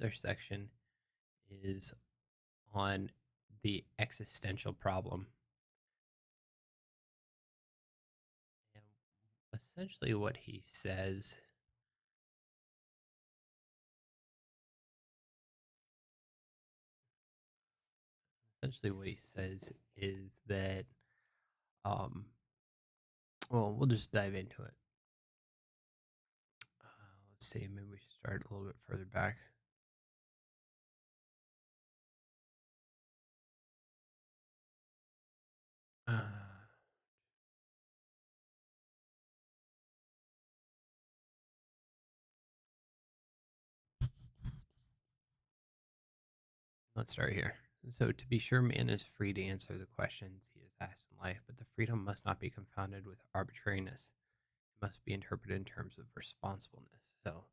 particular section is on the existential problem. And essentially, what he says is that, um, well, we'll just dive into it. Let's see, maybe we should start a little bit further back. Uh, let's start here. So, to be sure, man is free to answer the questions he is asked in life, but the freedom must not be confounded with arbitrariness. It must be interpreted in terms of responsibleness. So,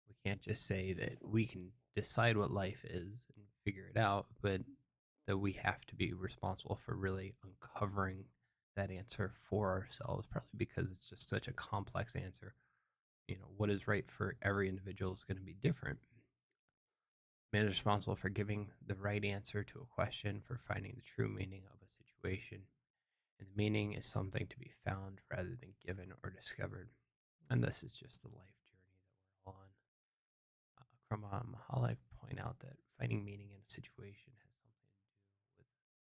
we can't just say that we can decide what life is and figure it out, but that we have to be responsible for really uncovering that answer for ourselves, probably because it's just such a complex answer. What is right for every individual is going to be different. Man is responsible for giving the right answer to a question, for finding the true meaning of a situation. And the meaning is something to be found rather than given or discovered. And this is just the life journey that we're all on. Krama and Mahalik point out that finding meaning in a situation has something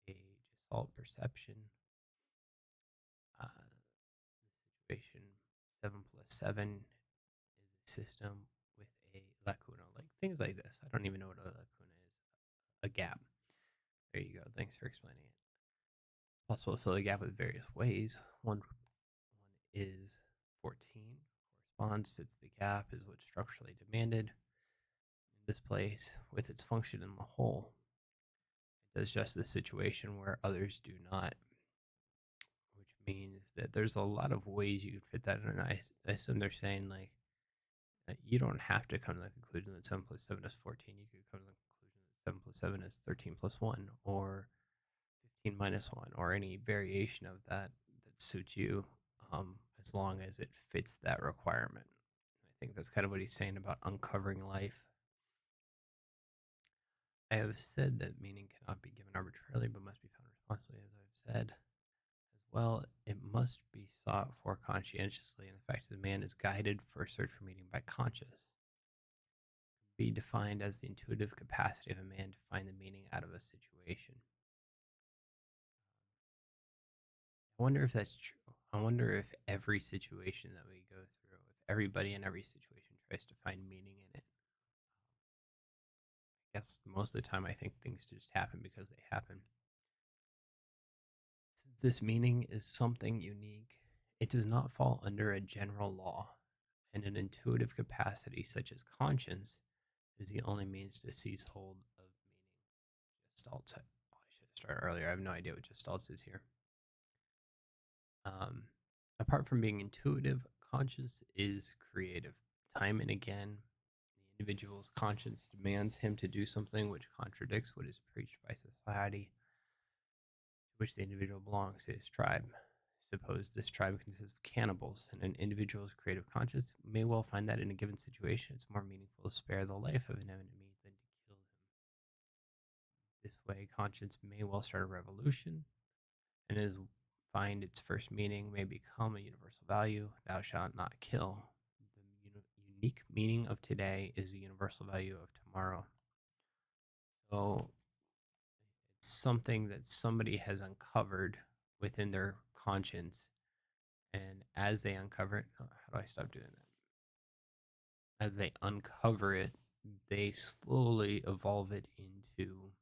to do with a gestalt perception. The situation 7 plus 7 is a system with a lacuna, like things like this. I don't even know what a lacuna is. A gap. There you go. Thanks for explaining it. Possible to fill the gap with various ways. One is 14. Corresponds, fits the gap, is what's structurally demanded in this place with its function in the whole. It does just the situation where others do not, which means that there's a lot of ways you could fit that in. And I assume they're saying, like, you don't have to come to the conclusion that 7 plus 7 is 14. You could come to the conclusion that 7 plus 7 is 13 plus 1, or 15 minus 1, or any variation of that suits you, as long as it fits that requirement. I think that's kind of what he's saying about uncovering life. I have said that meaning cannot be given arbitrarily, but must be found responsibly, as I've said. As well, it must be sought for conscientiously, and the fact that man is guided for a search for meaning by conscience. Be defined as the intuitive capacity of a man to find the meaning out of a situation. I wonder if that's true. I wonder if every situation that we go through, if everybody in every situation tries to find meaning in it. I guess most of the time I think things just happen because they happen. Since this meaning is something unique, it does not fall under a general law, and an intuitive capacity such as conscience is the only means to seize hold of meaning. Gestalts. Oh, I should have started earlier. I have no idea what gestalts is here. Um, Apart from being intuitive, conscience is creative. Time and again, the individual's conscience demands him to do something which contradicts what is preached by society to which the individual belongs, his tribe. Suppose this tribe consists of cannibals, and an individual's creative conscience may well find that in a given situation it's more meaningful to spare the life of an enemy than to kill him. This way, conscience may well start a revolution, and is find its first meaning may become a universal value. Thou shalt not kill. The unique meaning of today is the universal value of tomorrow. So it's something that somebody has uncovered within their conscience. And as they uncover it, how do I stop doing that? As they uncover it, they slowly evolve it into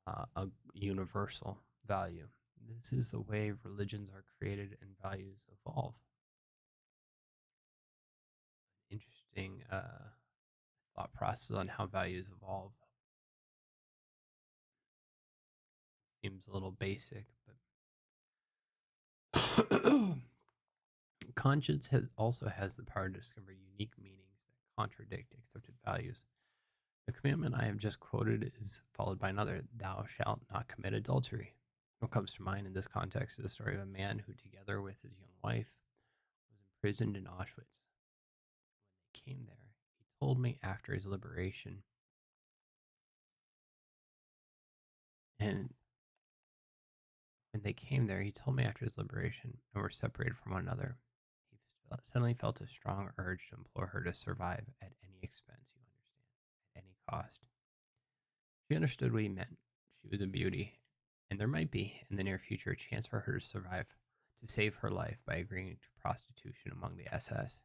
a universal value. This is the way religions are created and values evolve. Interesting thought process on how values evolve. Seems a little basic, but conscience also has the power to discover unique meanings that contradict accepted values. The commandment I have just quoted is followed by another: "Thou shalt not commit adultery." What comes to mind in this context is the story of a man who, together with his young wife, was imprisoned in Auschwitz. When they came there, told me after his liberation, and when they came there, he told me after his liberation and were separated from one another, he suddenly felt a strong urge to implore her to survive at any expense, you understand, at any cost. She understood what he meant. She was a beauty, and there might be, in the near future, a chance for her to survive, to save her life by agreeing to prostitution among the SS.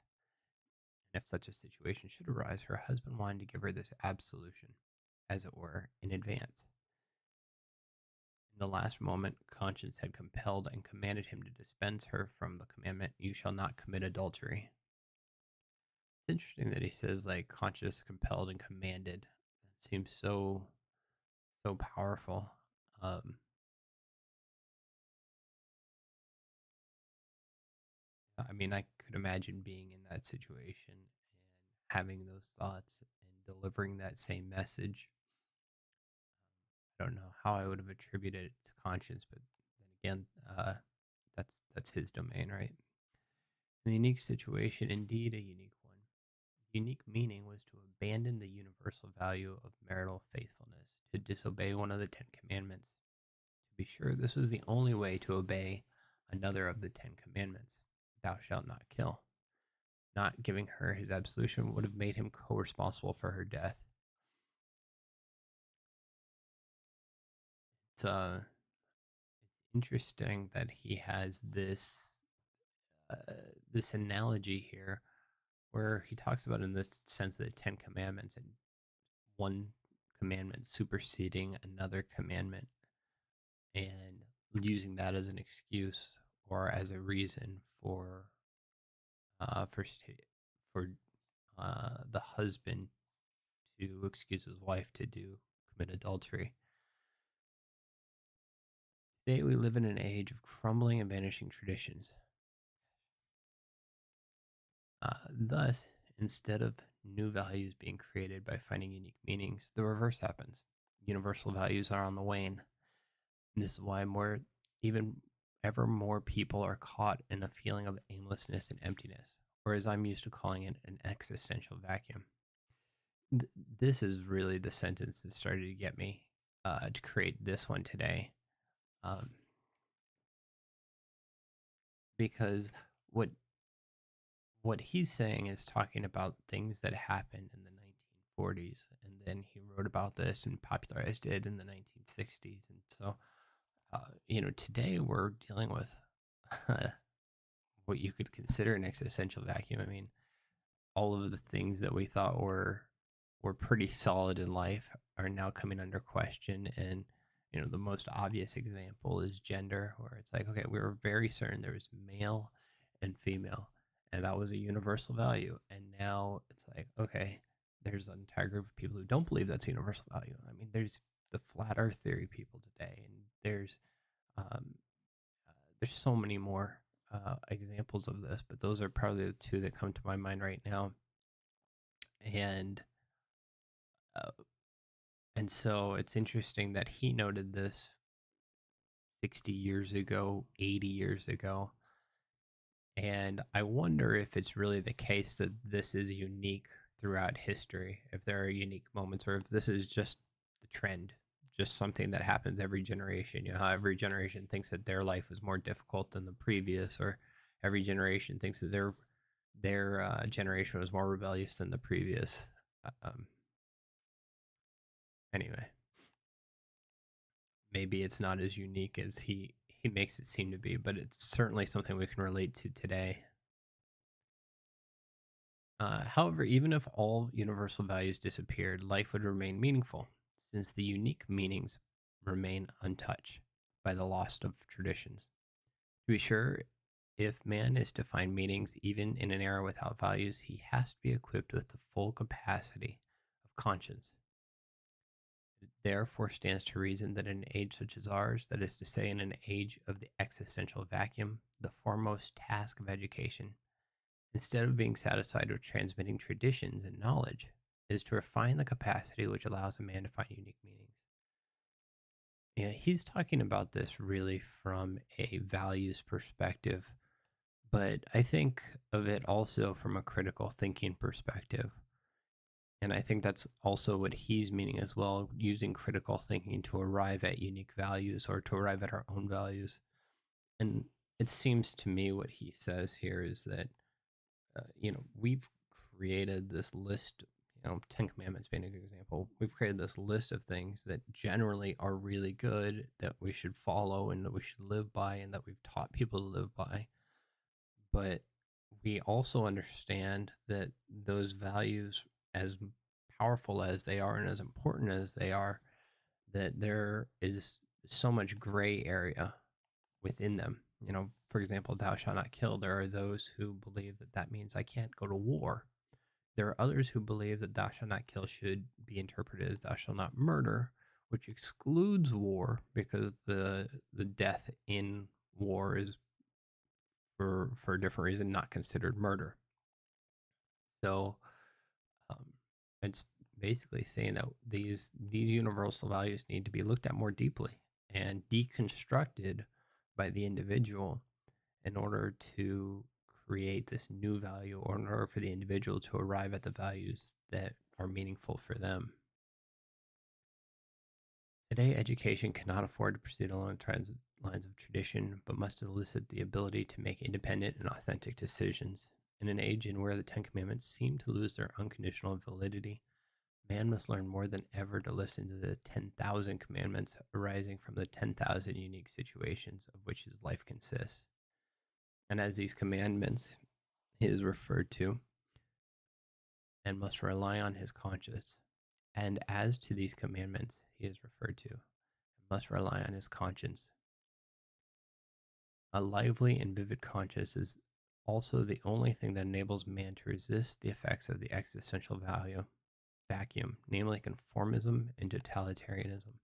And if such a situation should arise, her husband wanted to give her this absolution, as it were, in advance. In the last moment, conscience had compelled and commanded him to dispense her from the commandment, "You shall not commit adultery." It's interesting that he says, like, conscious, compelled, and commanded. It seems so powerful. Um, I mean, I could imagine being in that situation and having those thoughts and delivering that same message. I don't know how I would have attributed it to conscience, but then again, that's his domain, right? The unique situation, indeed a unique one. The unique meaning was to abandon the universal value of marital faithfulness, to disobey one of the Ten Commandments. To be sure, this was the only way to obey another of the Ten Commandments: "Thou shalt not kill." Not giving her his absolution would have made him co responsible for her death. It's interesting that he has this analogy here where he talks about, in this sense, the Ten Commandments and one commandment superseding another commandment, and using that as an excuse or as a reason for uh, for for the husband to excuse his wife to commit adultery. Today we live in an age of crumbling and vanishing traditions. Thus, instead of new values being created by finding unique meanings, the reverse happens. Universal values are on the wane. This is why even ever more people are caught in a feeling of aimlessness and emptiness, or as I'm used to calling it, an existential vacuum. Th- this is really the sentence that started to get me to create this one today, um, because what what he's saying is talking about things that happened in the 1940s, and then he wrote about this and popularized it in the 1960s. And so, today we're dealing with what you could consider an existential vacuum. I mean, all of the things that we thought were pretty solid in life are now coming under question. And the most obvious example is gender, where it's like, okay, we were very certain there was male and female, and that was a universal value. And now it's like, okay, there's an entire group of people who don't believe that's a universal value. I mean, there's the flat earth theory people today, and um, there's so many more examples of this, but those are probably the two that come to my mind right now. And uh, and so it's interesting that he noted this 60 years ago, 80 years ago. And I wonder if it's really the case that this is unique throughout history, if there are unique moments, or if this is just the trend, just something that happens every generation. How every generation thinks that their life was more difficult than the previous, or every generation thinks that their generation was more rebellious than the previous. Um, anyway, maybe it's not as unique as he makes it seem to be, but it's certainly something we can relate to today. However, even if all universal values disappeared, life would remain meaningful, since the unique meanings remain untouched by the loss of traditions. To be sure, if man is to find meanings even in an era without values, he has to be equipped with the full capacity of conscience. It therefore stands to reason that in an age such as ours, that is to say, in an age of the existential vacuum, the foremost task of education, instead of being satisfied with transmitting traditions and knowledge, is to refine the capacity which allows a man to find unique meanings. Yeah, he's talking about this really from a values perspective, but I think of it also from a critical thinking perspective. And I think that's also what he's meaning as well, using critical thinking to arrive at unique values or to arrive at our own values. And it seems to me what he says here is that, we've created this list, 10 commandments being a good example. We've created this list of things that generally are really good, that we should follow and that we should live by and that we've taught people to live by. But we also understand that those values, as powerful as they are and as important as they are, that there is so much gray area within them. For example, thou shalt not kill. There are those who believe that that means I can't go to war. There are others who believe that thou shalt not kill should be interpreted as thou shalt not murder, which excludes war because the death in war is for a different reason not considered murder. So um, it's basically saying that these universal values need to be looked at more deeply and deconstructed by the individual in order to create this new value, or in order for the individual to arrive at the values that are meaningful for them. Today, education cannot afford to proceed along lines of tradition, but must elicit the ability to make independent and authentic decisions. In an age in where the Ten Commandments seem to lose their unconditional validity, man must learn more than ever to listen to the 10,000 commandments arising from the 10,000 unique situations of which his life consists. And as these commandments he is referred to, and must rely on his conscience. And as to these commandments he is referred to, and must rely on his conscience. A lively and vivid conscience is also the only thing that enables man to resist the effects of the existential vacuum, namely conformism and totalitarianism.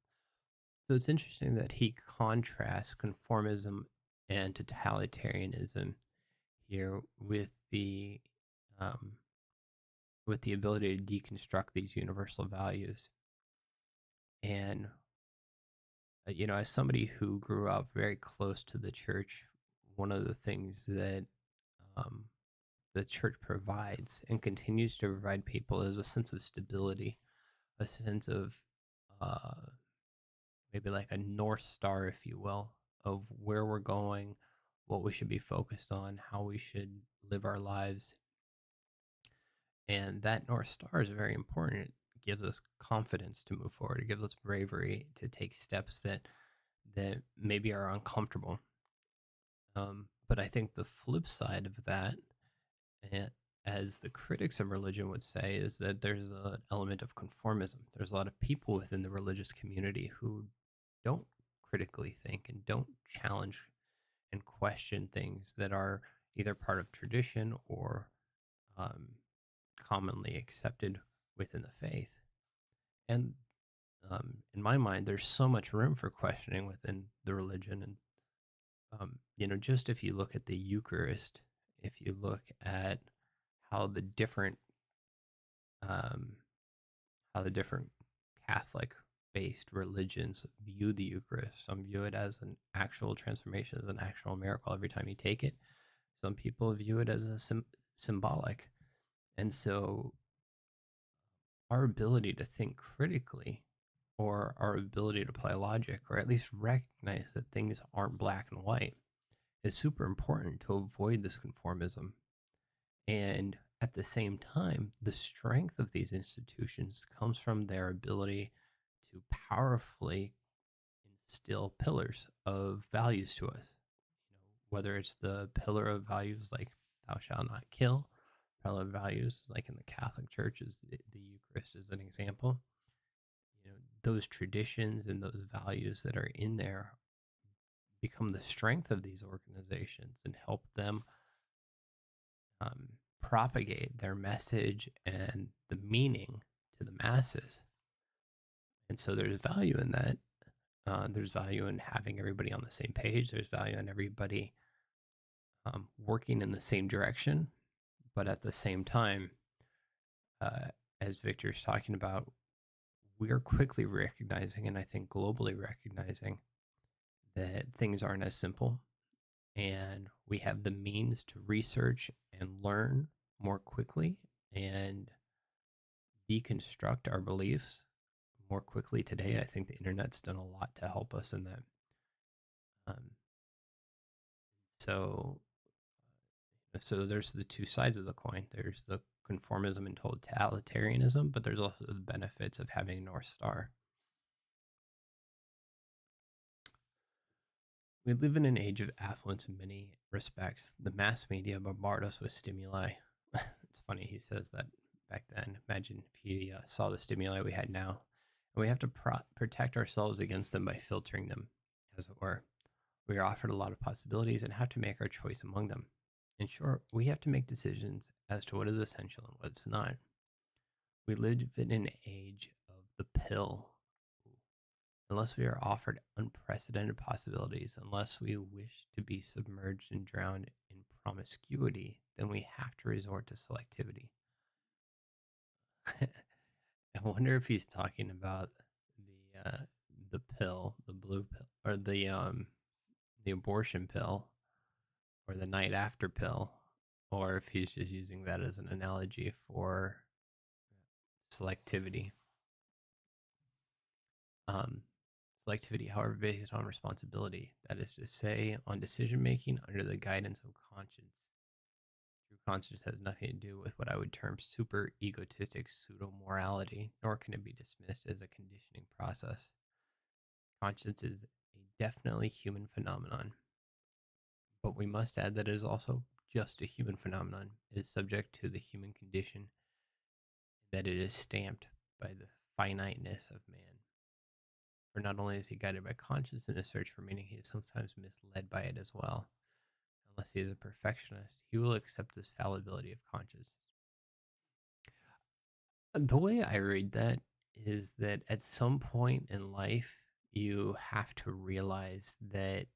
So it's interesting that he contrasts conformism and totalitarianism here um, with the ability to deconstruct these universal values. And as somebody who grew up very close to the church, one of the things that um, the church provides and continues to provide people is a sense of stability, a sense of uh, maybe like a North Star, if you will, of where we're going, what we should be focused on, how we should live our lives. And that North Star is very important. It gives us confidence to move forward. It gives us bravery to take steps that maybe are uncomfortable. But I think the flip side of that, as the critics of religion would say, is that there's an element of conformism. There's a lot of people within the religious community who don't critically think and don't challenge and question things that are either part of tradition or um, commonly accepted within the faith. And in my mind, there's so much room for questioning within the religion. And just if you look at the Eucharist, if you look at how the different um, Catholic-based religions view the Eucharist, some view it as an actual transformation, as an actual miracle every time you take it. Some people view it as a symbolic, and so our ability to think critically, or our ability to apply logic, or at least recognize that things aren't black and white, is super important to avoid this conformism. And at the same time, the strength of these institutions comes from their ability to powerfully instill pillars of values to us. Whether it's the pillar of values like thou shalt not kill, pillar of values like in the Catholic Church is the Eucharist as an example. Those traditions and those values that are in there become the strength of these organizations and help them propagate their message and the meaning to the masses. And so there's value in that. There's value in having everybody on the same page. There's value in everybody working in the same direction. But at the same time, as Victor's talking about, we are quickly recognizing, and I think globally recognizing, that things aren't as simple. And we have the means to research and learn more quickly and deconstruct our beliefs more quickly today. I think the internet's done a lot to help us in that. Um, so, so there's the two sides of the coin. There's the conformism and totalitarianism, but there's also the benefits of having a North Star. We live in an age of affluence in many respects. The mass media bombard us with stimuli. It's funny he says that back then. Imagine if he saw the stimuli we had now. And we have to protect ourselves against them by filtering them, as it were. We are offered a lot of possibilities and have to make our choice among them. In short, we have to make decisions as to what is essential and what's not. We live in an age of the pill. Unless we are offered unprecedented possibilities, unless we wish to be submerged and drowned in promiscuity, then we have to resort to selectivity. I wonder if he's talking about the pill, the blue pill, or the abortion pill, or the night after pill, or if he's just using that as an analogy for selectivity. Um, Selectivity, however, based on responsibility, that is to say, on decision making under the guidance of conscience. True conscience has nothing to do with what I would term super egotistic pseudo morality, nor can it be dismissed as a conditioning process. Conscience is a definitely human phenomenon, but we must add that it is also just a human phenomenon. It is subject to the human condition, that it is stamped by the finiteness of man. For not only is he guided by conscience in his search for meaning, he is sometimes misled by it as well. Unless he is a perfectionist, he will accept this fallibility of conscience. The way I read that is that at some point in life, you have to realize that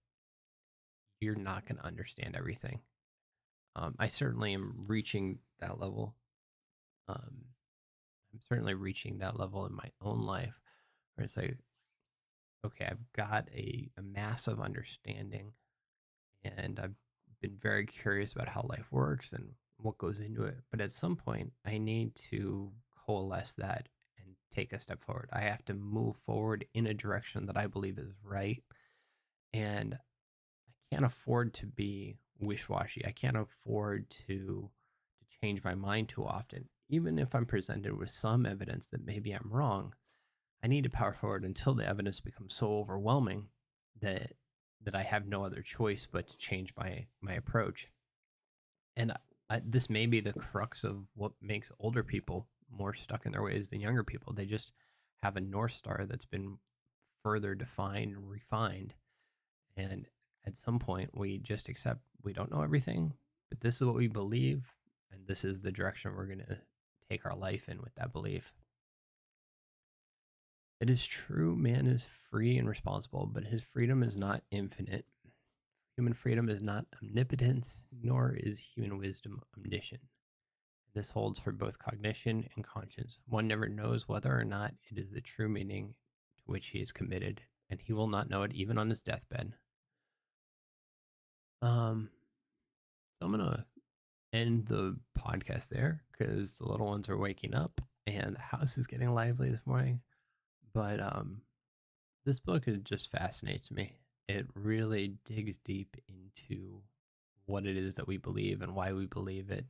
you're not going to understand everything. I certainly am reaching that level. I'm certainly reaching that level in my own life where it's like, okay, I've got a massive understanding, and I've been very curious about how life works and what goes into it. But at some point, I need to coalesce that and take a step forward. I have to move forward in a direction that I believe is right. And I can't afford to be wish-washy. I can't afford to change my mind too often. Even if I'm presented with some evidence that maybe I'm wrong, I need to power forward until the evidence becomes so overwhelming that I have no other choice but to change my approach. And this may be the crux of what makes older people more stuck in their ways than younger people. They just have a North Star that's been further defined and refined. And at some point, we just accept we don't know everything, but this is what we believe, and this is the direction we're going to take our life in with that belief. It is true man is free and responsible, but his freedom is not infinite. Human freedom is not omnipotence, nor is human wisdom omniscient. This holds for both cognition and conscience. One never knows whether or not it is the true meaning to which he is committed, and he will not know it even on his deathbed. So I'm gonna end the podcast there because the little ones are waking up and the house is getting lively this morning. But this book just fascinates me. It really digs deep into what it is that we believe and why we believe it.